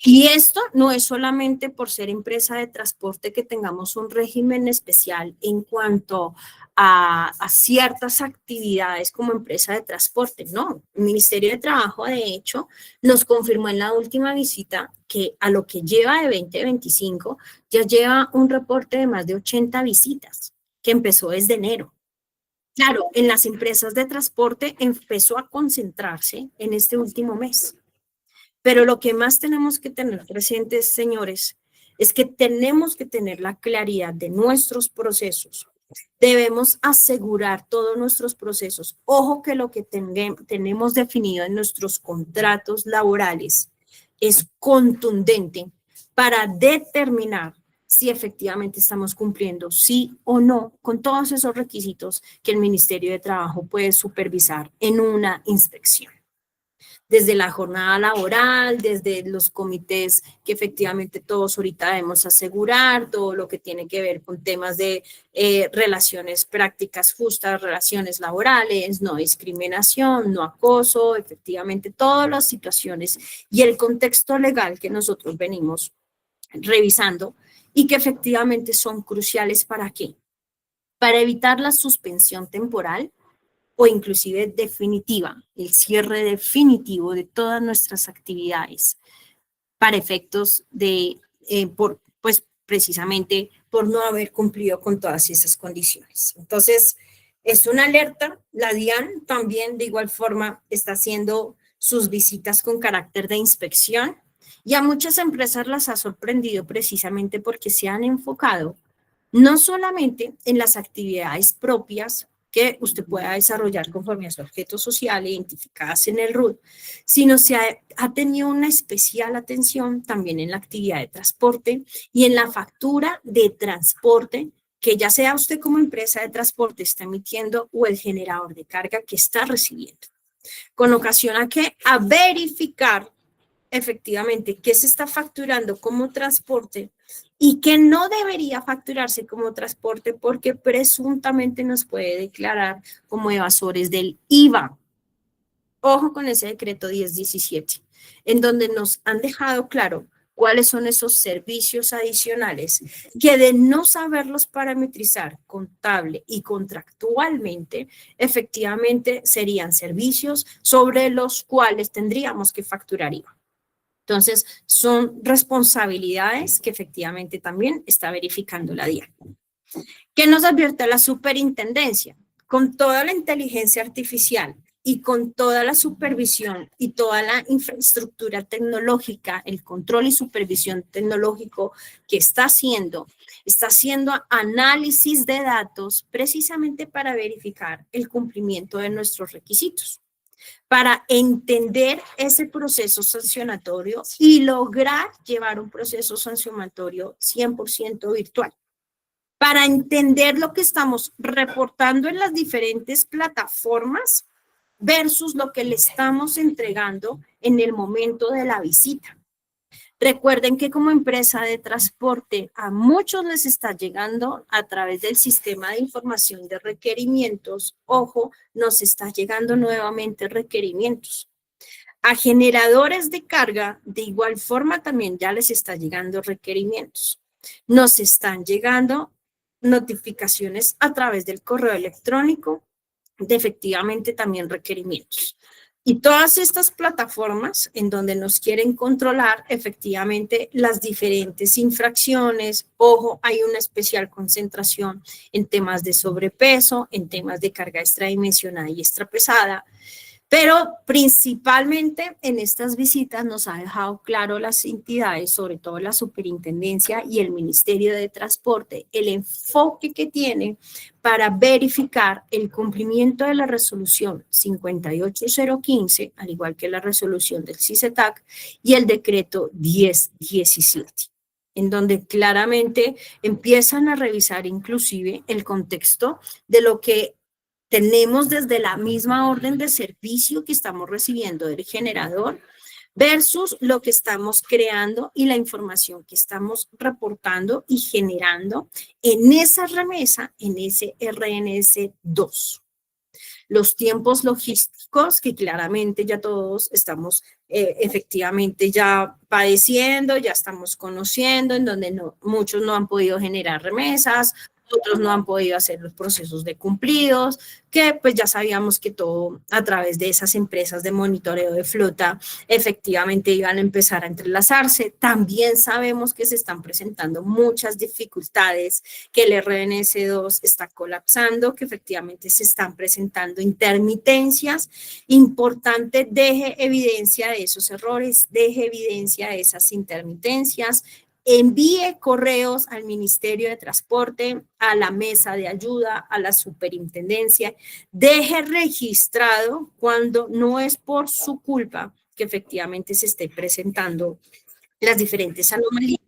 [SPEAKER 1] Y esto no es solamente por ser empresa de transporte que tengamos un régimen especial en cuanto a ciertas actividades como empresa de transporte, no. El Ministerio de Trabajo, de hecho, nos confirmó en la última visita que a lo que lleva de 2025 ya lleva un reporte de más de 80 visitas, que empezó desde enero. Claro, en las empresas de transporte empezó a concentrarse en este último mes. Pero lo que más tenemos que tener presentes, señores, es que tenemos que tener la claridad de nuestros procesos. Debemos asegurar todos nuestros procesos. Ojo que lo que tenemos definido en nuestros contratos laborales es contundente para determinar si efectivamente estamos cumpliendo, sí o no, con todos esos requisitos que el Ministerio de Trabajo puede supervisar en una inspección. Desde la jornada laboral, desde los comités que efectivamente todos ahorita debemos asegurar, todo lo que tiene que ver con temas de relaciones prácticas justas, relaciones laborales, no discriminación, no acoso, efectivamente todas las situaciones y el contexto legal que nosotros venimos revisando y que efectivamente son cruciales ¿para qué? Para evitar la suspensión temporal o inclusive definitiva, el cierre definitivo de todas nuestras actividades para efectos de, pues precisamente por no haber cumplido con todas esas condiciones. Entonces, es una alerta. La DIAN también de igual forma está haciendo sus visitas con carácter de inspección y a muchas empresas las ha sorprendido precisamente porque se han enfocado no solamente en las actividades propias que usted pueda desarrollar conforme a su objeto social identificadas en el RUT, sino se ha tenido una especial atención también en la actividad de transporte y en la factura de transporte que ya sea usted como empresa de transporte está emitiendo o el generador de carga que está recibiendo. Con ocasión a que a verificar efectivamente qué se está facturando como transporte y que no debería facturarse como transporte porque presuntamente nos puede declarar como evasores del IVA. Ojo con ese decreto 1017, en donde nos han dejado claro cuáles son esos servicios adicionales que de no saberlos parametrizar contable y contractualmente, efectivamente serían servicios sobre los cuales tendríamos que facturar IVA. Entonces, son responsabilidades que efectivamente también está verificando la DIAN. ¿Qué nos advierte la superintendencia? Con toda la inteligencia artificial y con toda la supervisión y toda la infraestructura tecnológica, el control y supervisión tecnológico que está haciendo análisis de datos precisamente para verificar el cumplimiento de nuestros requisitos, para entender ese proceso sancionatorio y lograr llevar un proceso sancionatorio 100% virtual. Para entender lo que estamos reportando en las diferentes plataformas versus lo que le estamos entregando en el momento de la visita. Recuerden que como empresa de transporte a muchos les está llegando a través del sistema de información de requerimientos. Ojo, nos está llegando nuevamente requerimientos. A generadores de carga, de igual forma también ya les está llegando requerimientos. Nos están llegando notificaciones a través del correo electrónico de efectivamente también requerimientos. Y todas estas plataformas en donde nos quieren controlar efectivamente las diferentes infracciones, ojo, hay una especial concentración en temas de sobrepeso, en temas de carga extradimensional y extrapesada, Pero principalmente en estas visitas nos ha dejado claro las entidades, sobre todo la Superintendencia y el Ministerio de Transporte, el enfoque que tienen para verificar el cumplimiento de la resolución 58015, al igual que la resolución del CICETAC y el decreto 1017, en donde claramente empiezan a revisar inclusive el contexto de lo que tenemos desde la misma orden de servicio que estamos recibiendo del generador versus lo que estamos creando y la información que estamos reportando y generando en esa remesa, en ese RNS2. Los tiempos logísticos que claramente ya todos estamos efectivamente ya padeciendo, ya estamos conociendo, en donde muchos no han podido generar remesas, otros no han podido hacer los procesos de cumplidos, que pues ya sabíamos que todo a través de esas empresas de monitoreo de flota efectivamente iban a empezar a entrelazarse. También sabemos que se están presentando muchas dificultades, que el RNS2 está colapsando, que efectivamente se están presentando intermitencias. Importante, deje evidencia de esos errores, deje evidencia de esas intermitencias, envíe correos al Ministerio de Transporte, a la mesa de ayuda, a la superintendencia, deje registrado cuando no es por su culpa que efectivamente se esté presentando las diferentes anomalías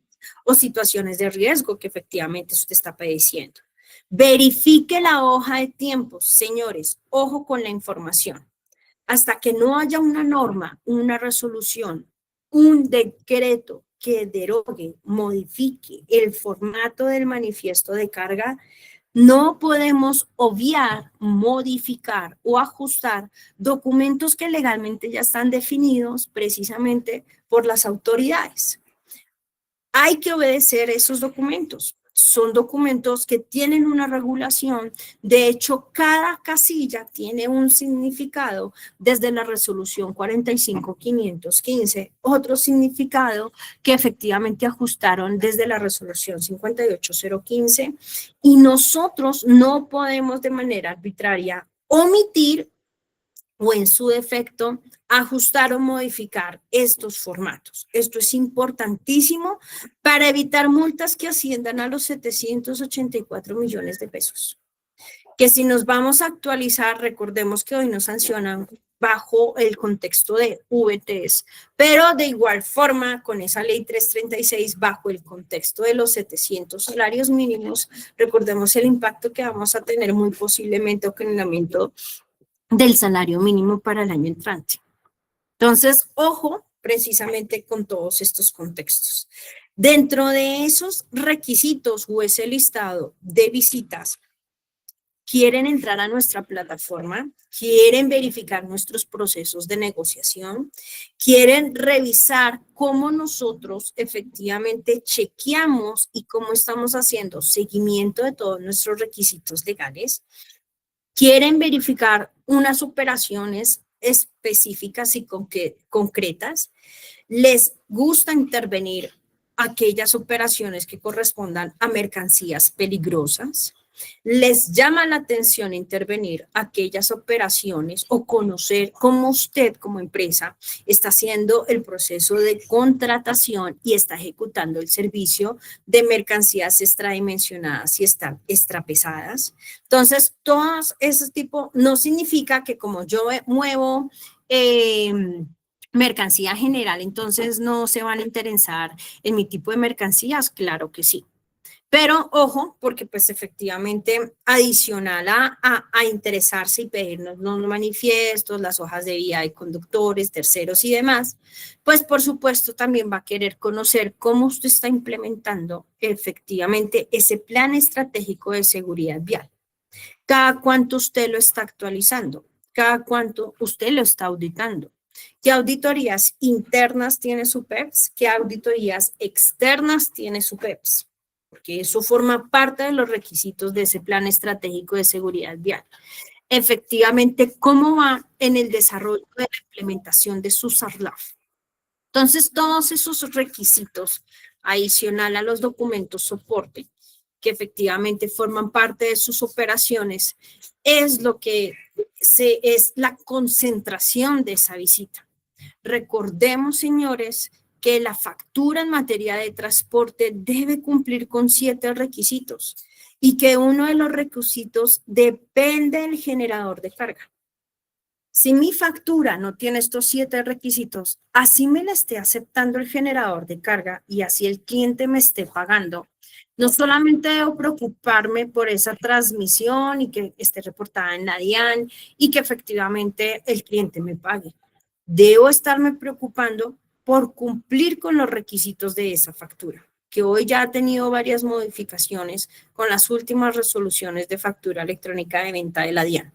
[SPEAKER 1] o situaciones de riesgo que efectivamente usted está padeciendo. Verifique la hoja de tiempos, señores, ojo con la información. Hasta que no haya una norma, una resolución, un decreto que derogue, modifique el formato del manifiesto de carga, no podemos obviar, modificar o ajustar documentos que legalmente ya están definidos precisamente por las autoridades. Hay que obedecer esos documentos. Son documentos que tienen una regulación. De hecho, cada casilla tiene un significado desde la resolución 45.515, otro significado que efectivamente ajustaron desde la resolución 58.015, y nosotros no podemos de manera arbitraria omitir o en su defecto ajustar o modificar estos formatos. Esto es importantísimo para evitar multas que asciendan a los 784 millones de pesos. Que si nos vamos a actualizar, recordemos que hoy nos sancionan bajo el contexto de VTs, pero de igual forma con esa ley 336 bajo el contexto de los 700 salarios mínimos, recordemos el impacto que vamos a tener muy posiblemente con el aumento del salario mínimo para el año entrante. Entonces, ojo precisamente con todos estos contextos. Dentro de esos requisitos o ese listado de visitas, quieren entrar a nuestra plataforma, quieren verificar nuestros procesos de negociación, quieren revisar cómo nosotros efectivamente chequeamos y cómo estamos haciendo seguimiento de todos nuestros requisitos legales, quieren verificar unas operaciones específicas y concretas, les gusta intervenir aquellas operaciones que correspondan a mercancías peligrosas, les llama la atención intervenir aquellas operaciones o conocer cómo usted como empresa está haciendo el proceso de contratación y está ejecutando el servicio de mercancías extradimensionadas y extrapesadas. Entonces, todos esos tipos, no significa que como yo muevo mercancía general, entonces no se van a interesar en mi tipo de mercancías, claro que sí. Pero ojo, porque pues efectivamente adicional a interesarse y pedirnos los manifiestos, las hojas de vía de conductores, terceros y demás, pues por supuesto también va a querer conocer cómo usted está implementando efectivamente ese plan estratégico de seguridad vial. Cada cuánto usted lo está actualizando, cada cuánto usted lo está auditando. ¿Qué auditorías internas tiene su PEPS? ¿Qué auditorías externas tiene su PEPS? Porque eso forma parte de los requisitos de ese plan estratégico de seguridad vial. Efectivamente, ¿cómo va en el desarrollo de la implementación de su SARLAF? Entonces, todos esos requisitos, adicional a los documentos soporte, que efectivamente forman parte de sus operaciones, es lo que es la concentración de esa visita. Recordemos, señores, que la factura en materia de transporte debe cumplir con 7 requisitos y que uno de los requisitos depende del generador de carga. Si mi factura no tiene estos 7 requisitos, así me la esté aceptando el generador de carga y así el cliente me esté pagando, no solamente debo preocuparme por esa transmisión y que esté reportada en la DIAN y que efectivamente el cliente me pague. Debo estarme preocupando por cumplir con los requisitos de esa factura, que hoy ya ha tenido varias modificaciones con las últimas resoluciones de factura electrónica de venta de la DIAN.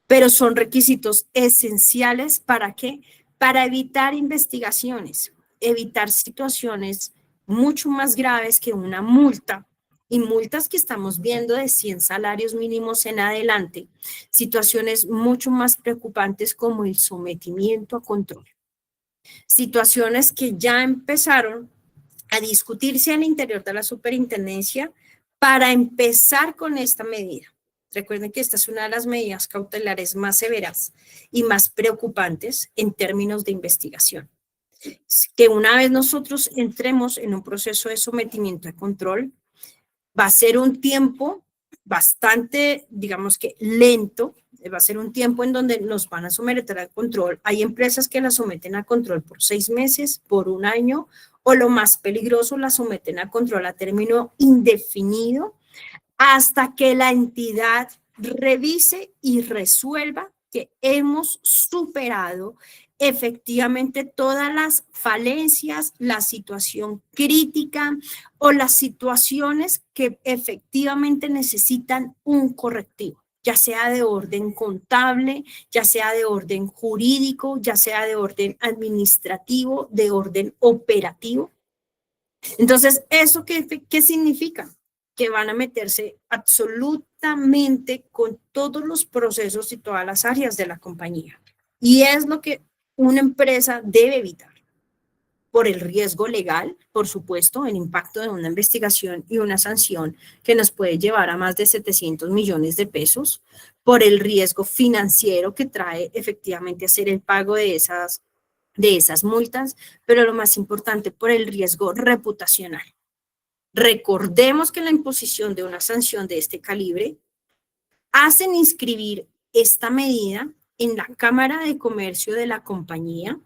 [SPEAKER 1] Pero son requisitos esenciales ¿para qué? Para evitar investigaciones, evitar situaciones mucho más graves que una multa y multas que estamos viendo de 100 salarios mínimos en adelante, situaciones mucho más preocupantes como el sometimiento a control. Situaciones que ya empezaron a discutirse al interior de la superintendencia para empezar con esta medida. Recuerden que esta es una de las medidas cautelares más severas y más preocupantes en términos de investigación. Que una vez nosotros entremos en un proceso de sometimiento a control, va a ser un tiempo bastante, digamos que lento, va a ser un tiempo en donde nos van a someter a control. Hay empresas que la someten a control por 6 meses, por 1 año, o lo más peligroso, la someten a control a término indefinido, hasta que la entidad revise y resuelva que hemos superado efectivamente todas las falencias, la situación crítica o las situaciones que efectivamente necesitan un correctivo, ya sea de orden contable, ya sea de orden jurídico, ya sea de orden administrativo, de orden operativo. Entonces, ¿eso qué significa? Que van a meterse absolutamente con todos los procesos y todas las áreas de la compañía. Y es lo que una empresa debe evitar. Por el riesgo legal, por supuesto, el impacto de una investigación y una sanción que nos puede llevar a más de 700 millones de pesos, por el riesgo financiero que trae efectivamente hacer el pago de esas multas, pero lo más importante, por el riesgo reputacional. Recordemos que la imposición de una sanción de este calibre hacen inscribir esta medida en la Cámara de Comercio de la compañía,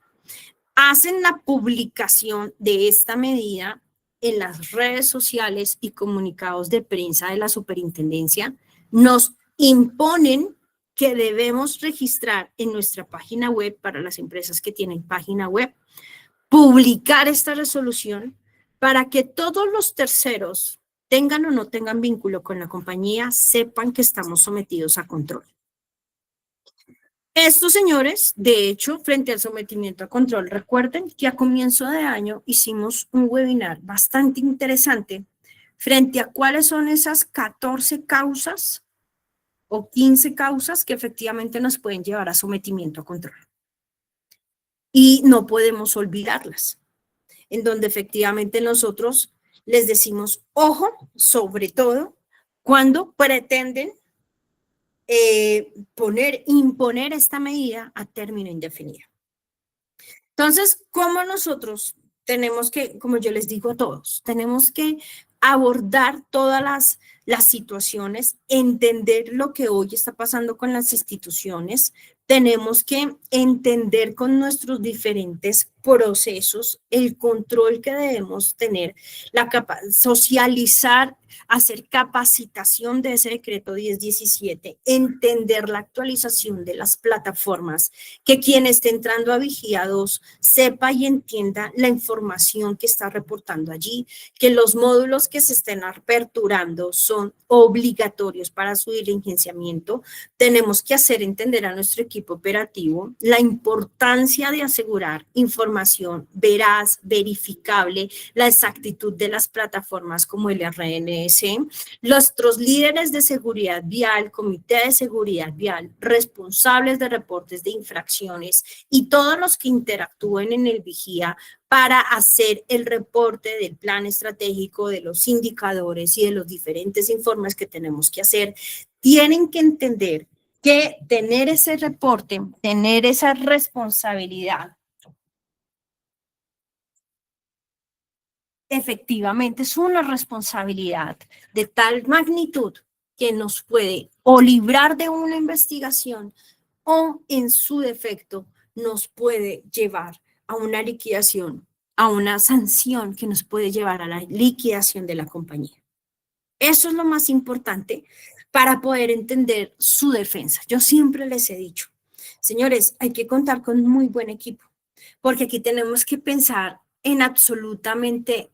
[SPEAKER 1] hacen la publicación de esta medida en las redes sociales y comunicados de prensa de la superintendencia, nos imponen que debemos registrar en nuestra página web para las empresas que tienen página web, publicar esta resolución para que todos los terceros, tengan o no tengan vínculo con la compañía, sepan que estamos sometidos a control. Estos señores, de hecho, frente al sometimiento a control, recuerden que a comienzo de año hicimos un webinar bastante interesante frente a cuáles son esas 14 causas o 15 causas que efectivamente nos pueden llevar a sometimiento a control. Y no podemos olvidarlas, en donde efectivamente nosotros les decimos, ojo, sobre todo cuando pretenden imponer esta medida a término indefinido. Entonces, ¿cómo nosotros tenemos que, como yo les digo a todos, tenemos que abordar todas las situaciones, entender lo que hoy está pasando con las instituciones, tenemos que entender con nuestros diferentes procesos el control que debemos tener, socializar, hacer capacitación de ese decreto 1017, entender la actualización de las plataformas, que quien esté entrando a Vigía 2 sepa y entienda la información que está reportando allí, que los módulos que se estén aperturando son obligatorios para su diligenciamiento. Tenemos que hacer entender a nuestro equipo operativo la importancia de asegurar información veraz, verificable, la exactitud de las plataformas como el RNS. Nuestros líderes de seguridad vial, comité de seguridad vial, responsables de reportes de infracciones y todos los que interactúen en el Vigía para hacer el reporte del plan estratégico, de los indicadores y de los diferentes informes que tenemos que hacer, tienen que entender que tener ese reporte, tener esa responsabilidad, efectivamente es una responsabilidad de tal magnitud que nos puede o librar de una investigación o en su defecto nos puede llevar a una liquidación, a una sanción que nos puede llevar a la liquidación de la compañía. Eso es lo más importante para poder entender su defensa. Yo siempre les he dicho, señores, hay que contar con un muy buen equipo, porque aquí tenemos que pensar en absolutamente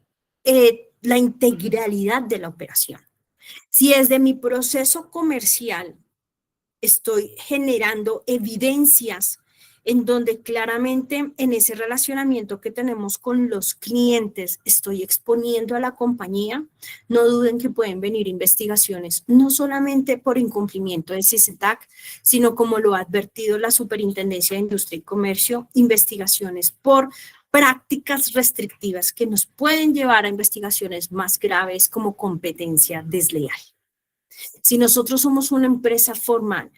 [SPEAKER 1] la integralidad de la operación. Si es de mi proceso comercial estoy generando evidencias en donde claramente en ese relacionamiento que tenemos con los clientes estoy exponiendo a la compañía, no duden que pueden venir investigaciones, no solamente por incumplimiento de CICETAC, sino como lo ha advertido la Superintendencia de Industria y Comercio, investigaciones por prácticas restrictivas que nos pueden llevar a investigaciones más graves como competencia desleal. Si nosotros somos una empresa formal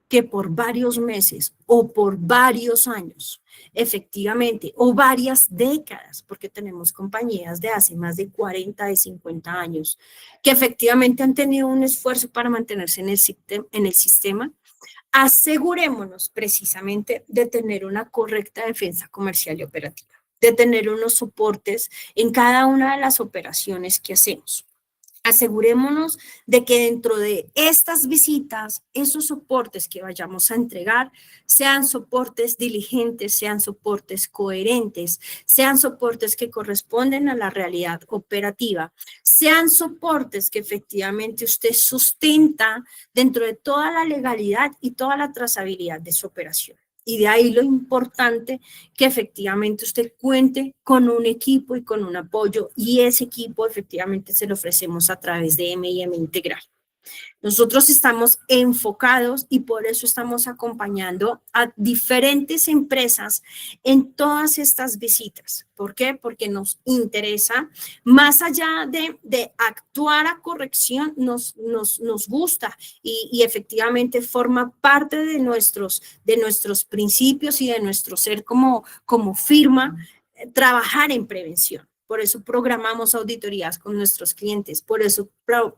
[SPEAKER 1] que por varios meses o por varios años, efectivamente, o varias décadas, porque tenemos compañías de hace más de 40, de 50 años, que efectivamente han tenido un esfuerzo para mantenerse en el sistema, asegurémonos precisamente de tener una correcta defensa comercial y operativa, de tener unos soportes en cada una de las operaciones que hacemos. Asegurémonos de que dentro de estas visitas, esos soportes que vayamos a entregar sean soportes diligentes, sean soportes coherentes, sean soportes que corresponden a la realidad operativa, sean soportes que efectivamente usted sustenta dentro de toda la legalidad y toda la trazabilidad de su operación. Y de ahí lo importante que efectivamente usted cuente con un equipo y con un apoyo, y ese equipo efectivamente se lo ofrecemos a través de M&M Integral. Nosotros estamos enfocados y por eso estamos acompañando a diferentes empresas en todas estas visitas. ¿Por qué? Porque nos interesa, más allá de actuar a corrección, nos gusta y efectivamente forma parte de nuestros principios y de nuestro ser como firma, trabajar en prevención. Por eso programamos auditorías con nuestros clientes, por eso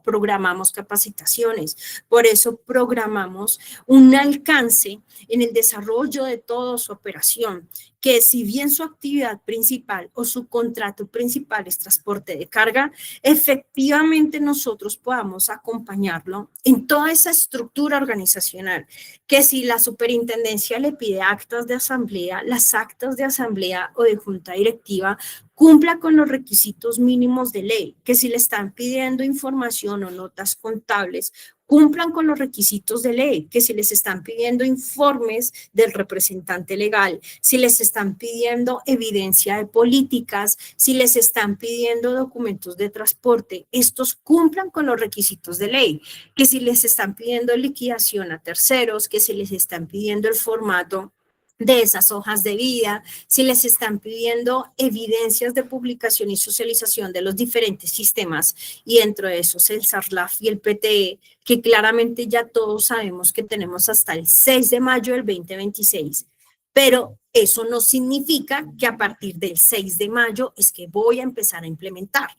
[SPEAKER 1] programamos capacitaciones, por eso programamos un alcance en el desarrollo de toda su operación, que si bien su actividad principal o su contrato principal es transporte de carga, efectivamente nosotros podamos acompañarlo en toda esa estructura organizacional, que si la superintendencia le pide actas de asamblea, las actas de asamblea o de junta directiva cumpla con los requisitos mínimos de ley, que si le están pidiendo información o notas contables, cumplan con los requisitos de ley, que si les están pidiendo informes del representante legal, si les están pidiendo evidencia de políticas, si les están pidiendo documentos de transporte, estos cumplan con los requisitos de ley, que si les están pidiendo liquidación a terceros, que si les están pidiendo el formato de esas hojas de vida, si les están pidiendo evidencias de publicación y socialización de los diferentes sistemas, y dentro de esos el SARLAF y el PTE, que claramente ya todos sabemos que tenemos hasta el 6 de mayo del 2026, pero eso no significa que a partir del 6 de mayo es que voy a empezar a implementar.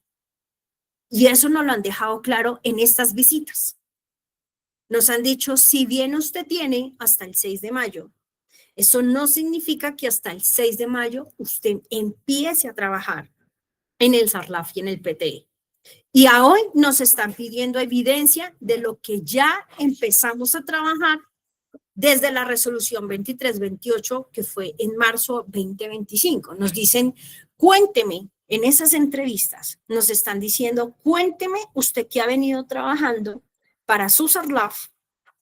[SPEAKER 1] Y eso nos lo han dejado claro en estas visitas. Nos han dicho, si bien usted tiene hasta el 6 de mayo, eso no significa que hasta el 6 de mayo usted empiece a trabajar en el SARLAF y en el PTE. Y a hoy nos están pidiendo evidencia de lo que ya empezamos a trabajar desde la resolución 2328, que fue en marzo 2025. Nos dicen, cuénteme, en esas entrevistas nos están diciendo, cuénteme usted que ha venido trabajando para su SARLAF,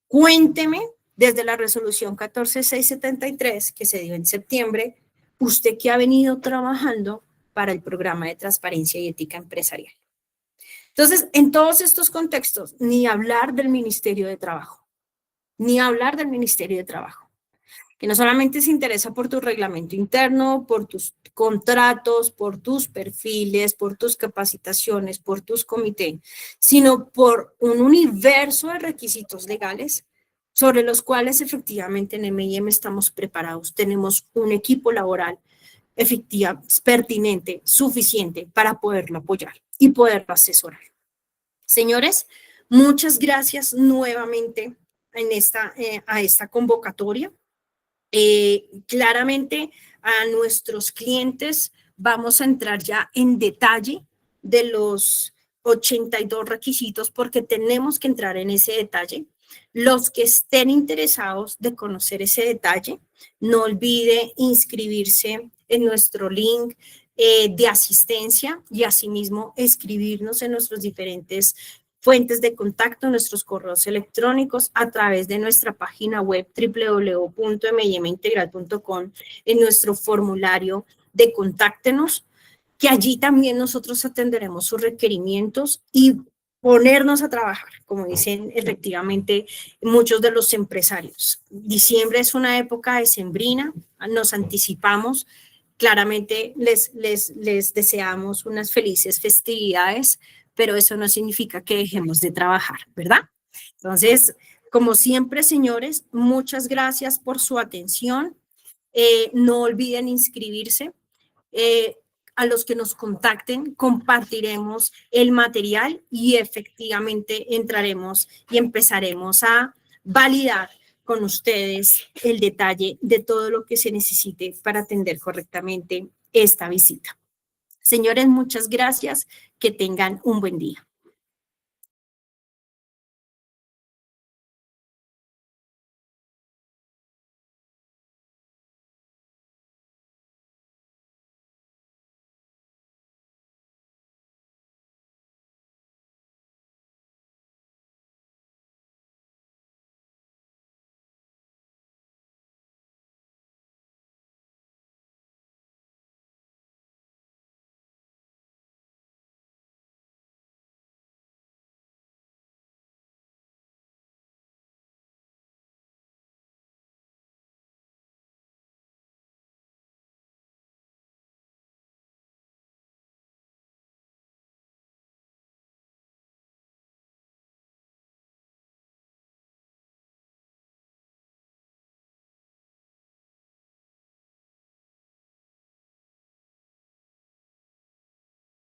[SPEAKER 1] cuénteme desde la resolución 14673 que se dio en septiembre, usted que ha venido trabajando para el programa de transparencia y ética empresarial. Entonces, en todos estos contextos, ni hablar del Ministerio de Trabajo, ni hablar del Ministerio de Trabajo, que no solamente se interesa por tu reglamento interno, por tus contratos, por tus perfiles, por tus capacitaciones, por tus comités, sino por un universo de requisitos legales sobre los cuales efectivamente en M&M estamos preparados. Tenemos un equipo laboral efectiva, pertinente, suficiente para poderlo apoyar y poderlo asesorar. Señores, muchas gracias nuevamente a esta convocatoria. Claramente a nuestros clientes vamos a entrar ya en detalle de los 82 requisitos porque tenemos que entrar en ese detalle. Los que estén interesados de conocer ese detalle, no olvide inscribirse en nuestro link de asistencia y asimismo escribirnos en nuestros diferentes fuentes de contacto, nuestros correos electrónicos a través de nuestra página web www.myimintegral.com en nuestro formulario de contáctenos, que allí también nosotros atenderemos sus requerimientos y ponernos a trabajar, como dicen efectivamente muchos de los empresarios. Diciembre es una época decembrina, nos anticipamos, claramente les deseamos unas felices festividades, pero eso no significa que dejemos de trabajar, ¿verdad? Entonces, como siempre, señores, muchas gracias por su atención. No olviden inscribirse. A los que nos contacten, compartiremos el material y efectivamente entraremos y empezaremos a validar con ustedes el detalle de todo lo que se necesite para atender correctamente esta visita. Señores, muchas gracias. Que tengan un buen día.